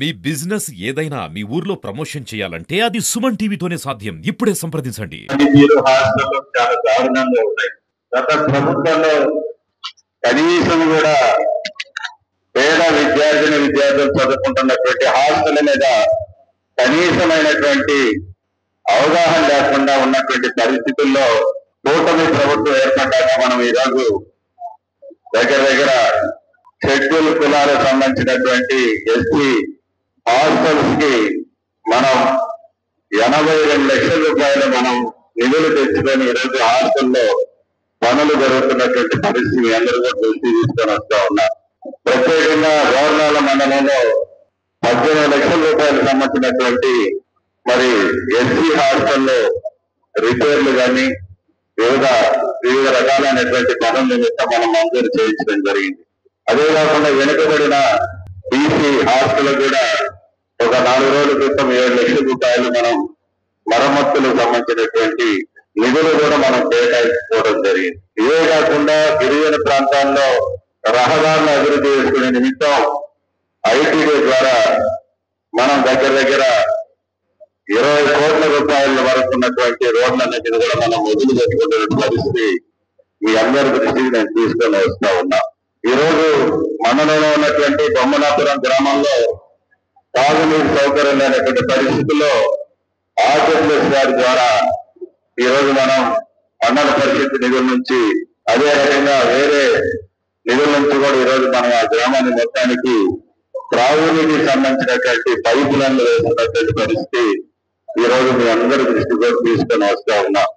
మీ business ఏదైనా మీ ఊర్లో promotion చేయాలంటే అది సుమన్ టీవీతోనే సాధ్యం. ఇప్పుడే సంప్రదించండి. మీరు హాస్టల్లో చాలా దారుణంగా ఉన్నాయి. గత ప్రభుత్వంలో కనీసం కూడా పేద విద్యార్థులు చదువుకుంటున్నటువంటి హాస్టల్ మీద కనీసమైనటువంటి అవగాహన లేకుండా ఉన్నటువంటి పరిస్థితుల్లో కూటమి ప్రభుత్వం ఏర్పడ్డాక మనం ఈరోజు దగ్గర షెడ్యూల్ కులాలకు సంబంధించినటువంటి ఎస్సీ హాస్టల్స్ కి మనం 82 లక్షల రూపాయలు మనం నిధులు తెచ్చుకొని ఈరోజు హాస్టల్లో పనులు జరుగుతున్నటువంటి పరిస్థితి అందరూ కూడా దృష్టి తీసుకొని వస్తా ఉన్నారు. ప్రత్యేకంగా గవర్నాల మండలంలో 18 లక్షల రూపాయలకు సంబంధించినటువంటి మరి ఎస్సీ హాస్టల్లో రిపేర్లు కానీ వివిధ రకాలైనటువంటి పనుల నిమిత్తం మనం మంజూరు చేయించడం జరిగింది. అదే కాకుండా వెనుకబడిన బీసీ హాస్టల్ కూడా ఒక 4 రోజుల క్రితం 7 లక్షల రూపాయలు మనం మరమ్మతులకు సంబంధించినటువంటి నిధులు కూడా మనం కేటాయించుకోవడం జరిగింది. ఇవే కాకుండా గిరిజన ప్రాంతాల్లో రహదారుల అభివృద్ధి చేసుకునే నిమిత్తం ఐటీడీ ద్వారా మనం దగ్గర 20 కోట్ల రూపాయల వరకు ఉన్నటువంటి రోడ్లన్నింటినీ కూడా మనం మొదలు పెట్టుకునే పరిస్థితి మీ అందరి దృష్టికి నేను తీసుకొని వస్తా ఉన్నా. ఈ రోజు మండలంలో ఉన్నటువంటి బొమ్మనాపురం గ్రామంలో తాగునీరు సౌకర్యం లేనటువంటి పరిస్థితుల్లో ఆర్డబ్ల్యూఎస్ గారి ద్వారా ఈ రోజు మనం మండల పరిషత్ నిధుల నుంచి అదే రకంగా వేరే నిధుల నుంచి కూడా ఈ రోజు మనం ఆ గ్రామాన్ని మొత్తానికి త్రాగునీటికి సంబంధించినటువంటి పైపులను వేస్తున్నటువంటి పరిస్థితి ఈ రోజు మీ అందరి దృష్టి కూడా తీసుకొని వస్తా ఉన్నాం.